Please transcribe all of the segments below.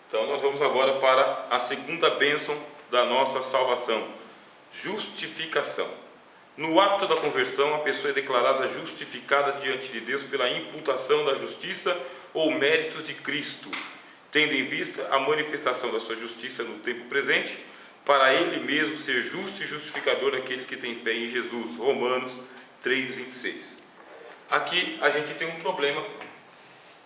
Então nós vamos agora para a segunda bênção da nossa salvação: justificação. No ato da conversão, a pessoa é declarada justificada diante de Deus pela imputação da justiça ou méritos de Cristo, tendo em vista a manifestação da sua justiça no tempo presente, para Ele mesmo ser justo e justificador daqueles que têm fé em Jesus. Romanos 3:26. Aqui a gente tem um problema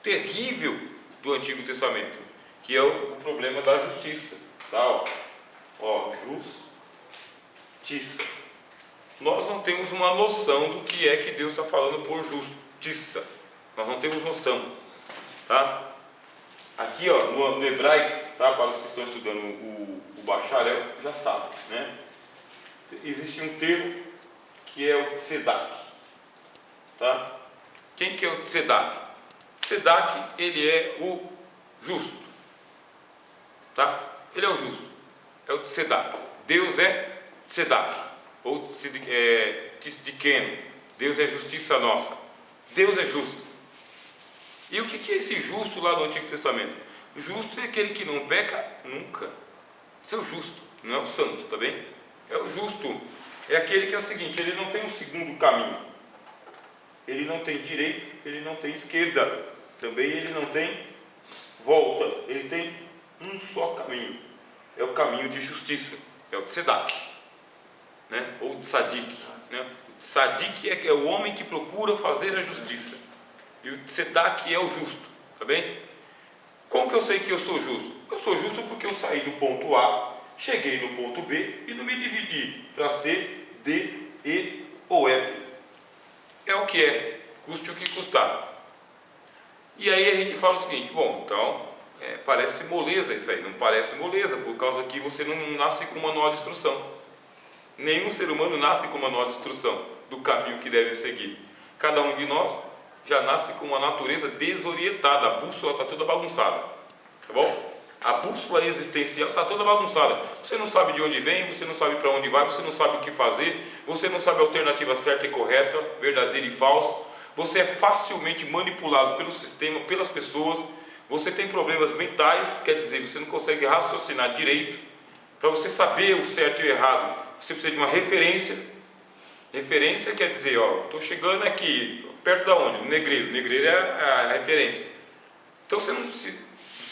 terrível do Antigo Testamento, que é o problema da justiça. Tá? Justiça. Nós não temos uma noção do que é que Deus está falando por justiça. Nós não temos noção. Tá? Aqui, no hebraico, tá? Para os que estão estudando o bacharel, já sabem, né? Existe um termo que é o tzedak. Tá? Quem que é o tzedak? Tzedak, ele é o justo. Tá? Ele é o justo. É o tzedak. Deus é tzedak. Ou tzedikenu. Deus é justiça nossa. Deus é justo. E o que é esse justo lá do Antigo Testamento? O justo é aquele que não peca nunca. Isso é o justo, não é o santo, tá bem? É o justo. É aquele que é o seguinte: ele não tem um segundo caminho. Ele não tem direita, ele não tem esquerda. Também ele não tem voltas. Ele tem um só caminho. É o caminho de justiça. É o tzedak, né? Ou tzadik, né? O tzadik é o homem que procura fazer a justiça. E o tzedak é o justo, tá bem? Como que eu sei que eu sou justo? Eu sou justo porque eu saí do ponto A, cheguei no ponto B e não me dividi para C, D, E ou F. É o que é, custe o que custar. E aí a gente fala o seguinte: bom, então parece moleza isso aí. Não parece moleza, por causa que você não nasce com manual de instrução. Nenhum ser humano nasce com manual de instrução do caminho que deve seguir. Cada um de nós já nasce com uma natureza desorientada. A bússola está toda bagunçada, tá bom? A bússola existencial está toda bagunçada. Você não sabe de onde vem, você não sabe para onde vai, você não sabe o que fazer, você não sabe a alternativa certa e correta, verdadeira e falsa. Você é facilmente manipulado pelo sistema, pelas pessoas. Você tem problemas mentais, quer dizer, você não consegue raciocinar direito. Para você saber o certo e o errado, você precisa de uma referência. Referência quer dizer, estou chegando aqui, perto da onde? No negreiro. O negreiro é a referência. Então você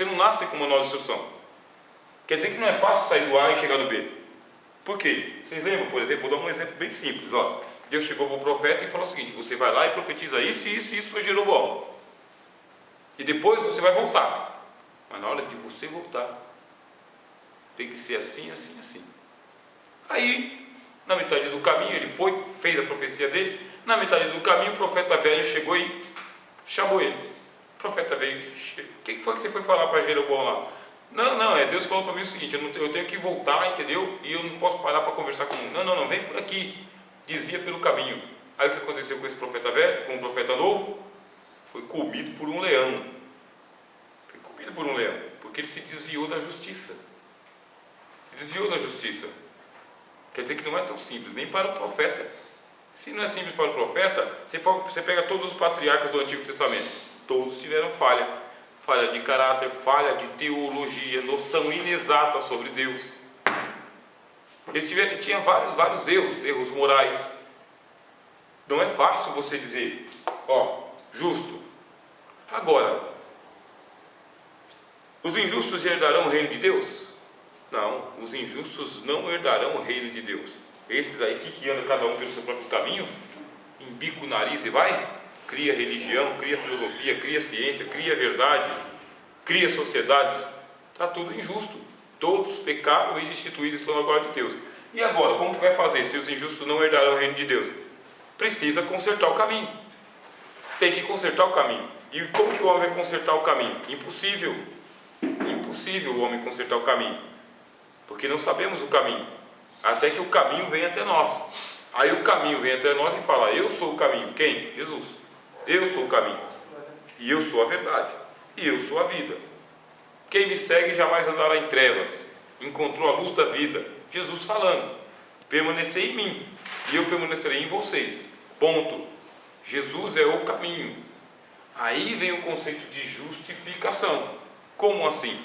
não nasce com uma nova instrução. Quer dizer que não é fácil sair do A e chegar no B. Por quê? Vocês lembram, por exemplo, vou dar um exemplo bem simples. Deus chegou para o profeta e falou o seguinte: você vai lá e profetiza isso e isso e isso para Jeroboão. E depois você vai voltar. Mas na hora de você voltar, tem que ser assim, assim, assim. Aí, na metade do caminho, ele foi, fez a profecia dele. Na metade do caminho, o profeta velho chegou e chamou ele. O profeta velho: o que foi que você foi falar para Jeroboão lá? Não, Deus falou para mim o seguinte: eu tenho que voltar, entendeu? E eu não posso parar para conversar com ele. Não, vem por aqui, desvia pelo caminho. Aí o que aconteceu com esse profeta velho, com o profeta novo? Foi comido por um leão. Porque ele se desviou da justiça. Quer dizer que não é tão simples, nem para o profeta. Se não é simples para o profeta, você pega todos os patriarcas do Antigo Testamento. Todos tiveram falha de caráter, falha de teologia, noção inexata sobre Deus. Eles tinham vários erros morais. Não é fácil você dizer, justo. Agora, os injustos herdarão o reino de Deus? Não, os injustos não herdarão o reino de Deus. Esses aí que andam cada um pelo seu próprio caminho, embica o nariz e vai, cria religião, cria filosofia, cria ciência, cria verdade, cria sociedades. Está tudo injusto. Todos pecaram e destituídos estão na glória de Deus. E agora, como que vai fazer se os injustos não herdarão o reino de Deus? Precisa consertar o caminho. Tem que consertar o caminho. E como que o homem vai consertar o caminho? Impossível o homem consertar o caminho, porque não sabemos o caminho, até que o caminho vem até nós. Aí o caminho vem até nós e fala: eu sou o caminho. Quem? Jesus. Eu sou o caminho, e eu sou a verdade, e eu sou a vida. Quem me segue jamais andará em trevas, encontrou a luz da vida. Jesus falando: permanecei em mim, e eu permanecerei em vocês. Ponto. Jesus é o caminho. Aí vem o conceito de justificação. Como assim?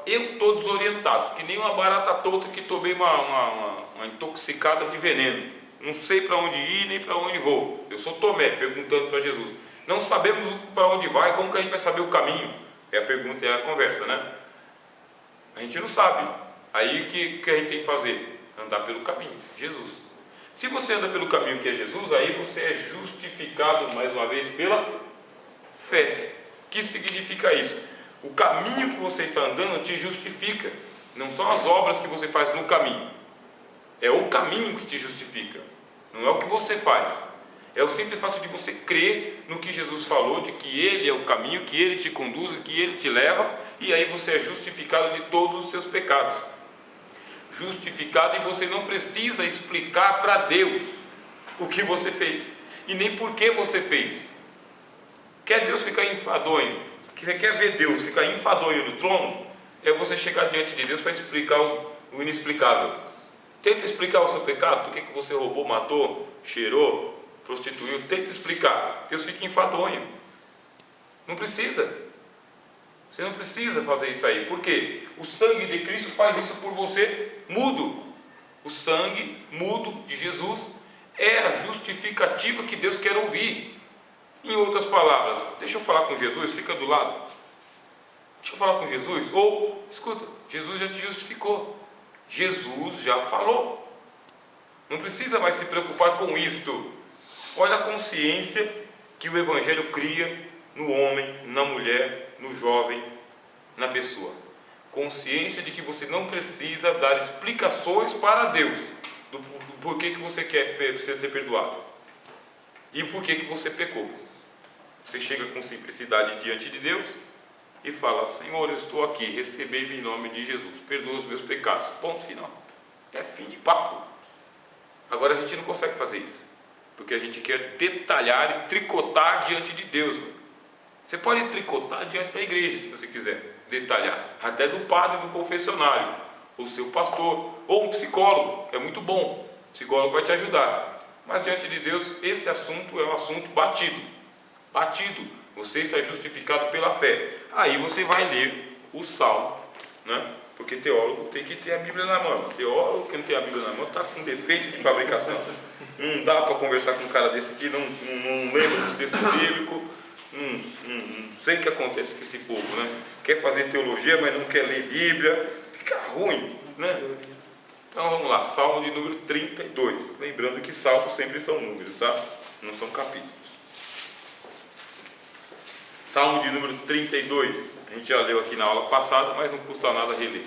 Eu estou desorientado, que nem uma barata tonta que tomei uma intoxicada de veneno. Não sei para onde ir nem para onde vou. Eu sou Tomé, perguntando para Jesus. Não sabemos para onde vai, como que a gente vai saber o caminho? É a pergunta, é a conversa, né? A gente não sabe. Aí o que a gente tem que fazer? Andar pelo caminho, Jesus. Se você anda pelo caminho que é Jesus, aí você é justificado, mais uma vez, pela fé. O que significa isso? O caminho que você está andando te justifica. Não são as obras que você faz no caminho. É o caminho que te justifica. Não é o que você faz. É o simples fato de você crer no que Jesus falou, de que Ele é o caminho, que Ele te conduz, que Ele te leva, e aí você é justificado de todos os seus pecados. Justificado, e você não precisa explicar para Deus o que você fez e nem por que você fez. Quer Deus ficar enfadonho? Você quer ver Deus ficar enfadonho no trono? É você chegar diante de Deus para explicar o inexplicável. Tenta explicar o seu pecado, por que você roubou, matou, cheirou, prostituiu. Tenta explicar. Deus fica enfadonho. Não precisa. Você não precisa fazer isso aí. Por quê? O sangue de Cristo faz isso por você mudo. O sangue mudo de Jesus é a justificativa que Deus quer ouvir. Em outras palavras, deixa eu falar com Jesus, fica do lado. Deixa eu falar com Jesus. Ou, escuta, Jesus já te justificou. Jesus já falou. Não precisa mais se preocupar com isto. Olha a consciência que o Evangelho cria no homem, na mulher, no jovem, na pessoa. Consciência de que você não precisa dar explicações para Deus do porquê que você precisa ser perdoado e porquê que você pecou. Você chega com simplicidade diante de Deus e fala: Senhor, eu estou aqui, recebei-me em nome de Jesus, perdoa os meus pecados. Ponto final. É fim de papo. Agora a gente não consegue fazer isso, porque a gente quer detalhar e tricotar diante de Deus. Você pode tricotar diante da igreja, se você quiser detalhar, até do padre do confessionário, ou seu pastor, ou um psicólogo, que é muito bom. O psicólogo vai te ajudar. Mas diante de Deus, esse assunto é um assunto batido. Batido. Você está justificado pela fé. Aí você vai ler o Salmo, né? Porque teólogo tem que ter a Bíblia na mão. Teólogo que não tem a Bíblia na mão está com defeito de fabricação. Não dá para conversar com um cara desse aqui, não lembra dos textos bíblicos. Não sei o que acontece com esse povo, né? Quer fazer teologia, mas não quer ler Bíblia. Fica ruim, né? Então vamos lá, Salmo de número 32. Lembrando que salmos sempre são números, tá? Não são capítulos. Salmo de número 32. A gente já leu aqui na aula passada, mas não custa nada reler.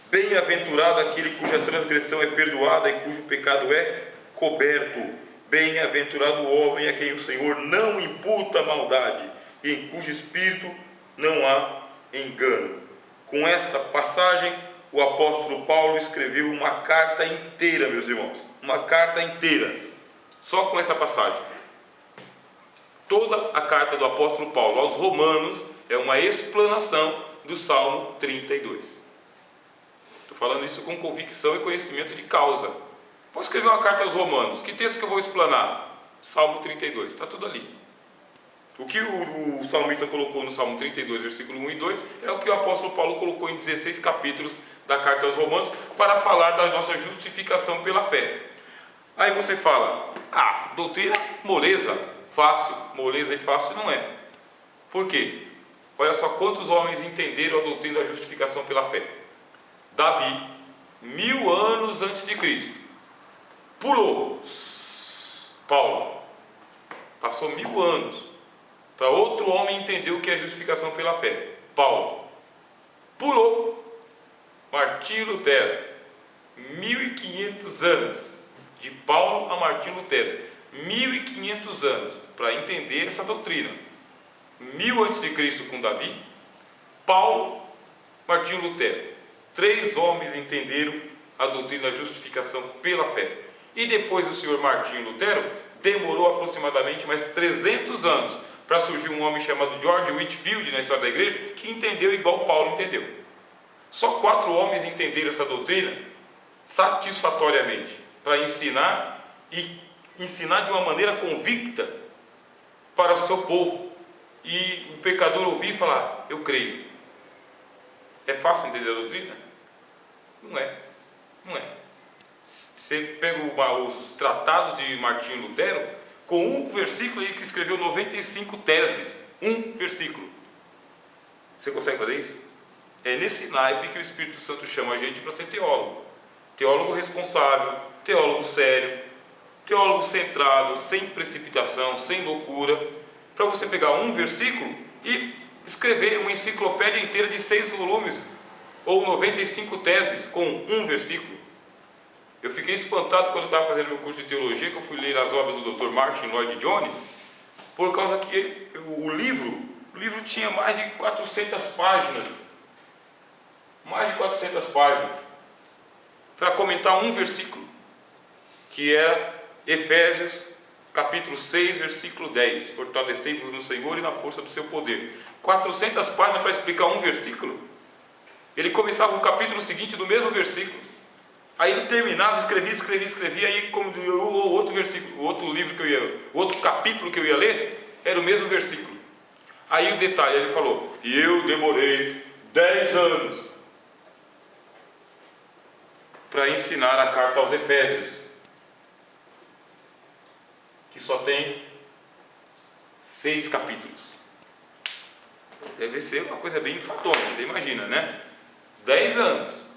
Bem-aventurado aquele cuja transgressão é perdoada e cujo pecado é coberto. Bem-aventurado o homem a quem o Senhor não imputa maldade e em cujo espírito não há engano. Com esta passagem, o apóstolo Paulo escreveu uma carta inteira, meus irmãos. Uma carta inteira. Só com essa passagem. Toda a carta do apóstolo Paulo aos Romanos é uma explanação do Salmo 32. Estou falando isso com convicção e conhecimento de causa. Vou escrever uma carta aos Romanos. Que texto que eu vou explanar? Salmo 32. Está tudo ali. O que o salmista colocou no Salmo 32, versículo 1 e 2, é o que o apóstolo Paulo colocou em 16 capítulos da carta aos Romanos para falar da nossa justificação pela fé. Aí você fala: doutrina moleza, fácil. Moleza e fácil não é. Por quê? Olha só quantos homens entenderam a doutrina da justificação pela fé. Davi, 1000 anos antes de Cristo, pulou. Paulo passou 1000 anos para outro homem entender o que é justificação pela fé. Paulo pulou. Martinho Lutero, 1500 anos, de Paulo a Martinho Lutero, 1500 anos para entender essa doutrina. 1000 antes de Cristo com Davi, Paulo, Martinho Lutero. 3 homens entenderam a doutrina da justificação pela fé. E depois o senhor Martinho Lutero demorou aproximadamente mais 300 anos para surgir um homem chamado George Whitefield na história da igreja, que entendeu igual Paulo entendeu. Só 4 homens entenderam essa doutrina satisfatoriamente para ensinar, e ensinar de uma maneira convicta para o seu povo, e o pecador ouvir e falar: eu creio. É fácil entender a doutrina? Não é. Não é. Você pega os tratados de Martinho Lutero, com um versículo ele que escreveu 95 teses. Um versículo. Você consegue fazer isso? É nesse naipe que o Espírito Santo chama a gente para ser teólogo. Teólogo responsável, teólogo sério, teólogo centrado, sem precipitação, sem loucura, para você pegar um versículo e escrever uma enciclopédia inteira de 6 volumes, ou 95 teses com um versículo. Eu fiquei espantado quando eu estava fazendo meu curso de teologia, que eu fui ler as obras do Dr. Martin Lloyd Jones, por causa que o livro tinha mais de 400 páginas. Mais de 400 páginas. Para comentar um versículo, que era Efésios, capítulo 6, versículo 10. Fortalecei-vos no Senhor e na força do seu poder. 400 páginas para explicar um versículo. Ele começava o capítulo seguinte do mesmo versículo. Aí ele terminava, escrevia, aí como o outro versículo, o outro livro que eu ia, o outro capítulo que eu ia ler, era o mesmo versículo. Aí o detalhe, ele falou: e eu demorei 10 anos para ensinar a carta aos Efésios, que só tem 6 capítulos. Deve ser uma coisa bem enfadonha, você imagina, né? 10 anos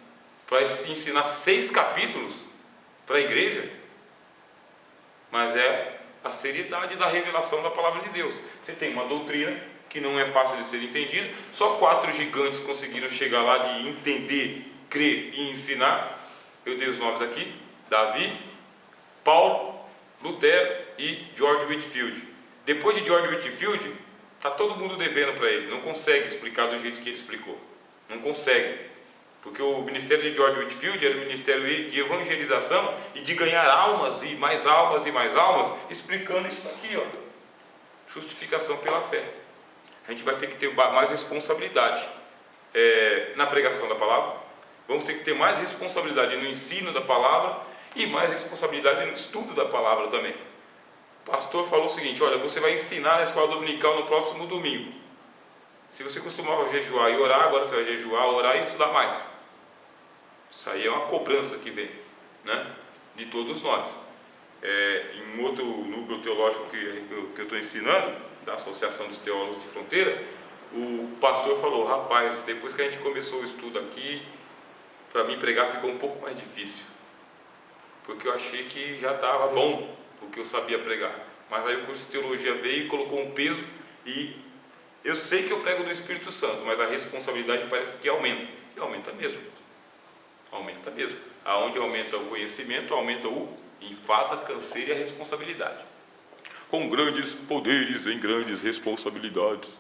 para ensinar 6 capítulos para a igreja. Mas é a seriedade da revelação da palavra de Deus. Você tem uma doutrina que não é fácil de ser entendida. Só 4 gigantes conseguiram chegar lá de entender, crer e ensinar. Eu dei os nomes aqui: Davi, Paulo, Lutero e George Whitefield. Depois de George Whitefield, está todo mundo devendo para ele. Não consegue explicar do jeito que ele explicou. Não consegue. Porque o ministério de George Whitefield era um ministério de evangelização e de ganhar almas e mais almas e mais almas, explicando isso aqui, ó. Justificação pela fé. A gente vai ter que ter mais responsabilidade na pregação da palavra. Vamos ter que ter mais responsabilidade no ensino da palavra e mais responsabilidade no estudo da palavra também. O pastor falou o seguinte: olha, você vai ensinar na escola dominical no próximo domingo. Se você costumava jejuar e orar, agora você vai jejuar, orar e estudar mais. Isso aí é uma cobrança que vem, né, de todos nós. Em um outro núcleo teológico que eu estou ensinando, da Associação dos Teólogos de Fronteira, o pastor falou: rapaz, depois que a gente começou o estudo aqui, para mim pregar ficou um pouco mais difícil, porque eu achei que já estava bom o que eu sabia pregar, mas aí o curso de teologia veio e colocou um peso, e eu sei que eu prego no Espírito Santo, mas a responsabilidade parece que aumenta, e aumenta mesmo. Aumenta mesmo. Aonde aumenta o conhecimento, aumenta o enfado, a canseira e a responsabilidade. Com grandes poderes, em grandes responsabilidades.